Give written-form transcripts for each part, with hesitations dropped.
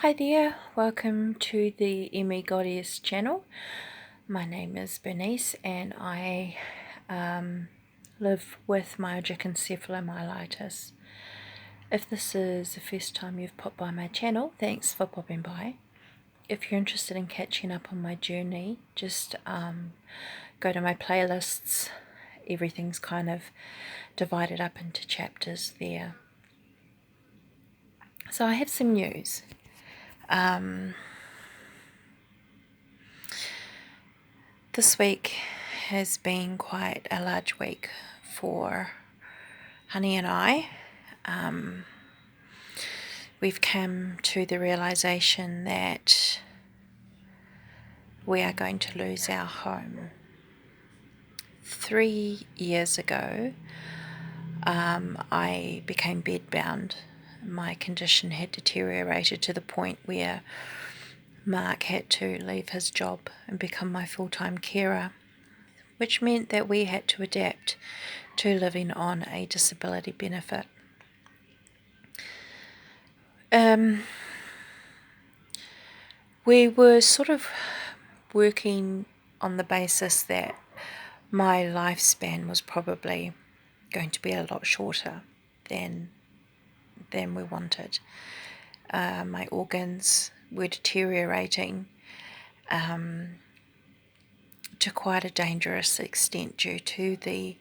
Hi there, welcome to the M.E Goddess channel. My name is Bernice and I live with Myalgia Encephalomyelitis. If this is the first time you've popped by my channel, thanks for popping by. If you're interested in catching up on my journey, just go to my playlists. Everything's kind of divided up into chapters there. So I have some news. This week has been quite a large week for Honey and I. We've come to the realization that we are going to lose our home. 3 years ago, I became bedbound. My condition had deteriorated to the point where Mark had to leave his job and become my full-time carer, which meant that we had to adapt to living on a disability benefit. We were sort of working on the basis that my lifespan was probably going to be a lot shorter than we wanted. My organs were deteriorating to quite a dangerous extent due to the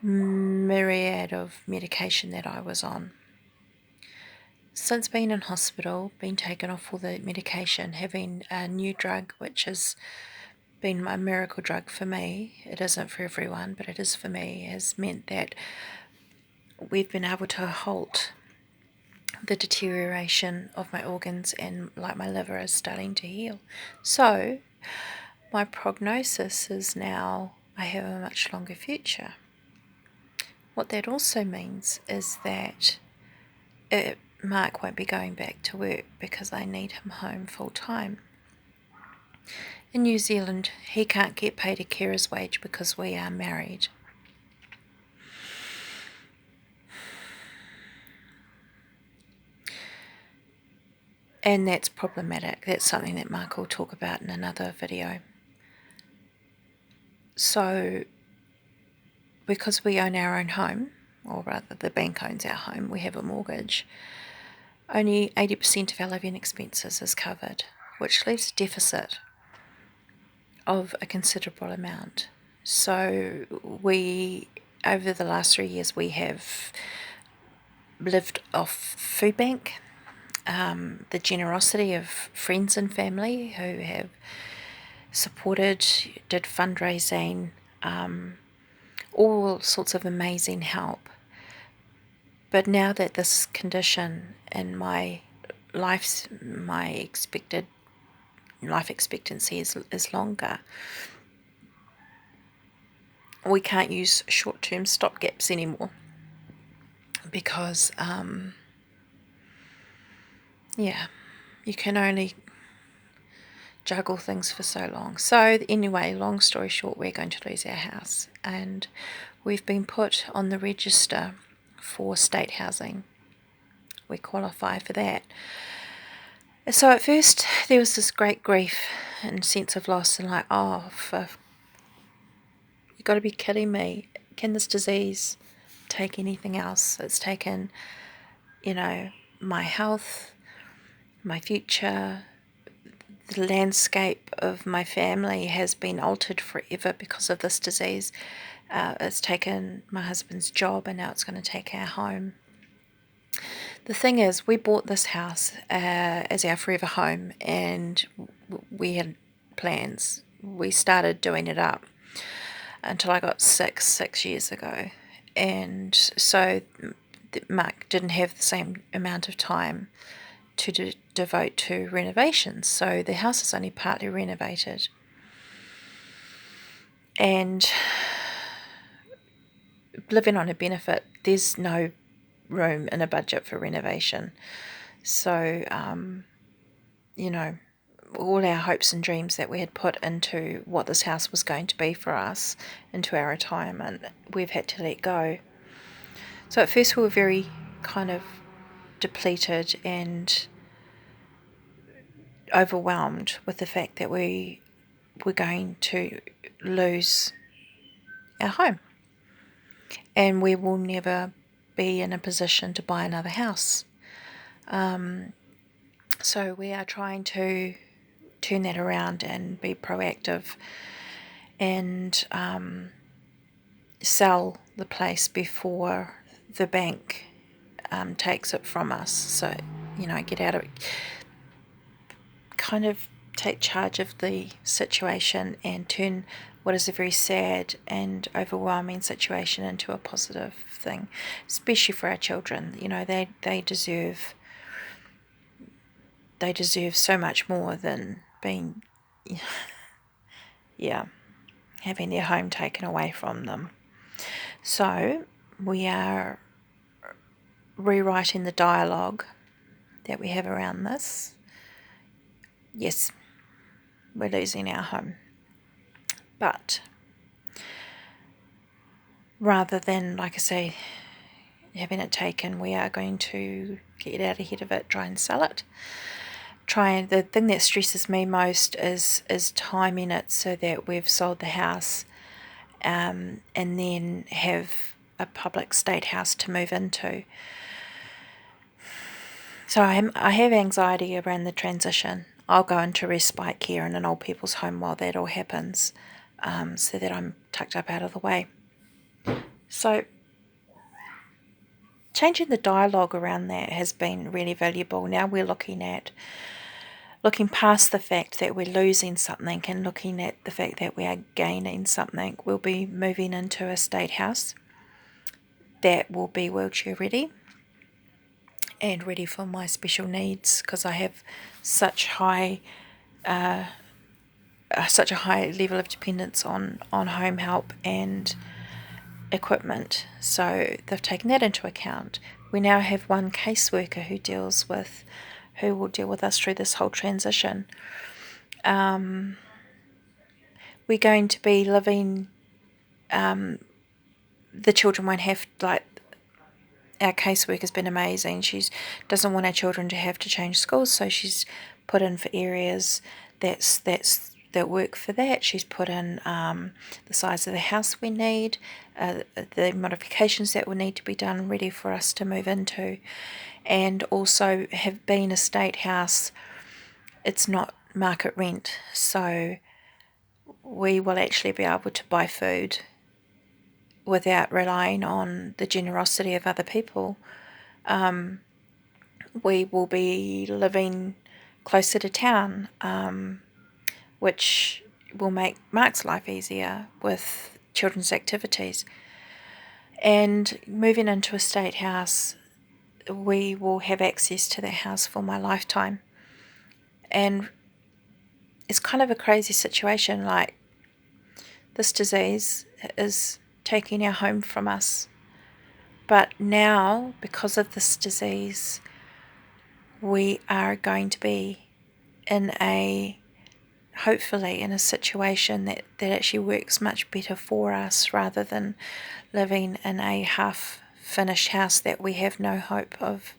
myriad of medication that I was on. Since being in hospital, being taken off all the medication, having a new drug which has been a miracle drug for me, it isn't for everyone but it is for me, has meant that we've been able to halt the deterioration of my organs, and like my liver is starting to heal. So my prognosis is now I have a much longer future. What that also means is that Mark won't be going back to work because I need him home full time. In New Zealand, he can't get paid a carer's wage because we are married. And that's problematic. That's something that Mark will talk about in another video. So, because we own our own home, or rather the bank owns our home, we have a mortgage, only 80% of our living expenses is covered, which leaves a deficit of a considerable amount. So we, over the last 3 years, we have lived off food bank, the generosity of friends and family who have supported, did fundraising, all sorts of amazing help. But now that this condition and my expected life expectancy is longer, we can't use short-term stopgaps anymore because you can only juggle things for so long. So anyway, long story short, we're going to lose our house, and we've been put on the register for state housing. We qualify for that. So at first there was this great grief and sense of loss, and like, oh, you've got to be kidding me. Can this disease take anything else? It's taken, my health, my future. The landscape of my family has been altered forever because of this disease. It's taken my husband's job, and now it's going to take our home. The thing is, we bought this house as our forever home, and we had plans. We started doing it up until I got sick 6 years ago, and so Mark didn't have the same amount of time to devote to renovations, so the house is only partly renovated. And living on a benefit, there's no room in a budget for renovation. So, all our hopes and dreams that we had put into what this house was going to be for us, into our retirement, we've had to let go. So at first we were very kind of depleted and overwhelmed with the fact that we're going to lose our home, and we will never be in a position to buy another house. So we are trying to turn that around and be proactive and sell the place before the bank takes it from us. So, get out of it, kind of take charge of the situation and turn what is a very sad and overwhelming situation into a positive thing, especially for our children. They deserve so much more than being, having their home taken away from them. So we are rewriting the dialogue that we have around this. Yes, we're losing our home, but rather than, like I say, having it taken, we are going to get out ahead of it, try and sell it. The thing that stresses me most is timing it so that we've sold the house and then have a public state house to move into. So I have anxiety around the transition. I'll go into respite care in an old people's home while that all happens, so that I'm tucked up out of the way. So changing the dialogue around that has been really valuable. Now we're looking past the fact that we're losing something and looking at the fact that we are gaining something. We'll be moving into a state house that will be wheelchair ready and ready for my special needs, because I have such a high level of dependence on home help and equipment. So they've taken that into account. We now have one caseworker who will deal with us through this whole transition. We're going to be living, the children won't have, our caseworker's been amazing. She doesn't want our children to have to change schools, so she's put in for areas that work for that. She's put in the size of the house we need, the modifications that will need to be done ready for us to move into, and also have been a state house. It's not market rent, so we will actually be able to buy food without relying on the generosity of other people. We will be living closer to town, which will make Mark's life easier with children's activities. And moving into a state house, we will have access to that house for my lifetime. And it's kind of a crazy situation, like this disease is taking our home from us. But now, because of this disease, we are going to be hopefully in a situation that actually works much better for us, rather than living in a half-finished house that we have no hope of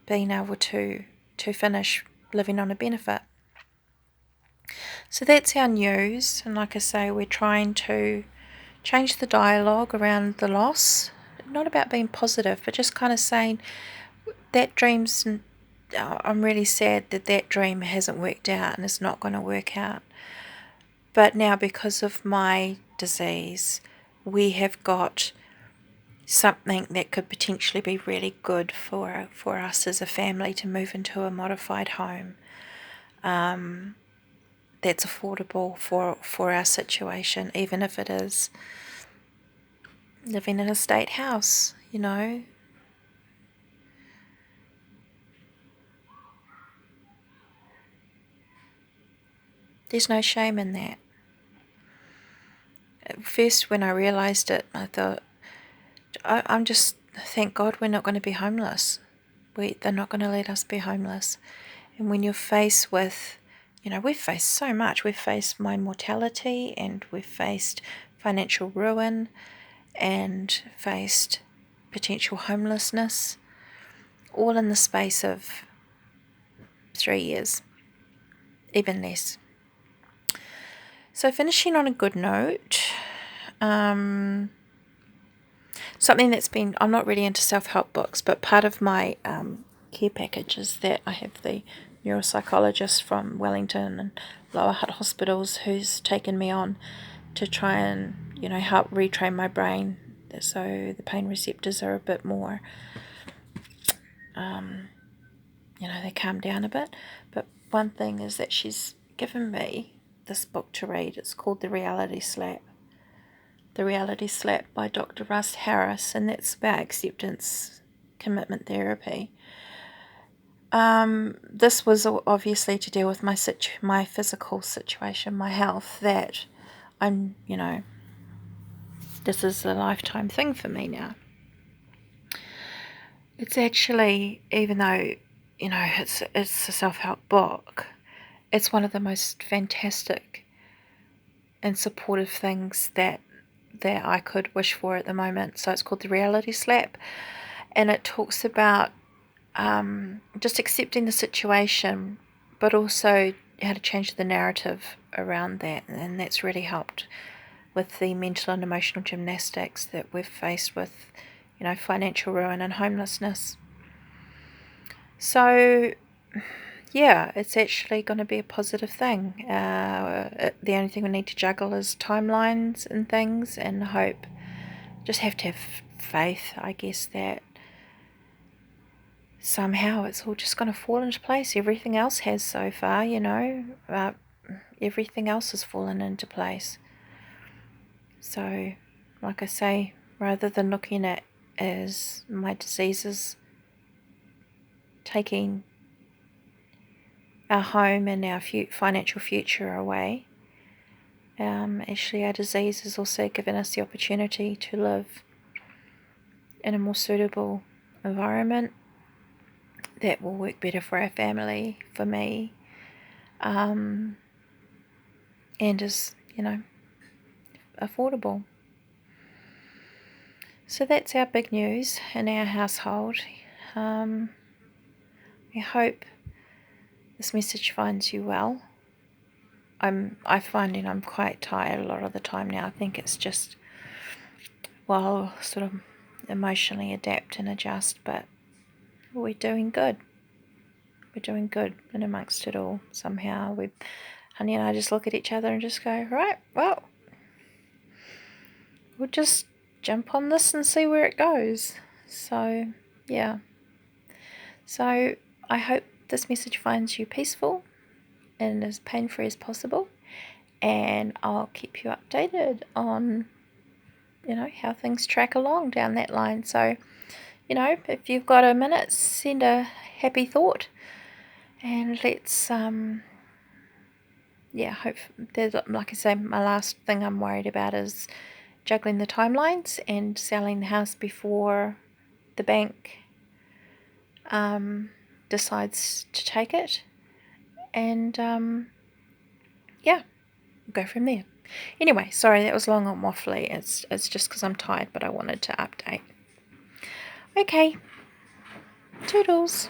being able to finish living on a benefit. So that's our news, and like I say, we're trying to change the dialogue around the loss. Not about being positive, but just kind of saying that I'm really sad that dream hasn't worked out and is not going to work out. But now, because of my disease, we have got something that could potentially be really good for us as a family to move into a modified home that's affordable for our situation, even if it is living in a state house, There's no shame in that. At first, when I realised it, I thought, I'm just, thank God we're not going to be homeless. They're not going to let us be homeless. And when you're faced with, we've faced so much. We've faced my mortality, and we've faced financial ruin, and faced potential homelessness, all in the space of 3 years. even less. So finishing on a good note, something that's been, I'm not really into self-help books, but part of my care package is that I have the neuropsychologist from Wellington and Lower Hutt hospitals who's taken me on to try and, help retrain my brain so the pain receptors are a bit more, they calm down a bit. But one thing is that she's given me this book to read. It's called The Reality Slap. The Reality Slap by Dr. Russ Harris, and that's about acceptance commitment therapy. This was obviously to deal with my physical situation, my health, that I'm, this is a lifetime thing for me now. It's actually, even though, it's a self-help book, it's one of the most fantastic and supportive things that I could wish for at the moment. So it's called The Reality Slap, and it talks about just accepting the situation, but also how to change the narrative around that, and that's really helped with the mental and emotional gymnastics that we've faced with, financial ruin and homelessness. So, yeah, it's actually going to be a positive thing. The only thing we need to juggle is timelines and things, and hope. Just have to have faith, I guess, that somehow it's all just going to fall into place. Everything else has so far, everything else has fallen into place. So, like I say, rather than looking at as my diseases taking our home and our financial future away, actually our disease has also given us the opportunity to live in a more suitable environment that will work better for our family, for me, and is, affordable. So that's our big news in our household. I hope this message finds you well. I'm finding I'm quite tired a lot of the time now. I think it's just, I'll sort of emotionally adapt and adjust, but we're doing good. We're doing good in amongst it all. Somehow Honey and I just look at each other and just go, right, well, we'll just jump on this and see where it goes. So, yeah. So, I hope this message finds you peaceful and as pain-free as possible. And I'll keep you updated on, how things track along down that line. So, if you've got a minute, send a happy thought. And let's, hope, like I say, my last thing I'm worried about is juggling the timelines and selling the house before the bank decides to take it, and we'll go from there. Anyway, sorry that was long and waffly. It's just because I'm tired, but I wanted to update. Okay, toodles.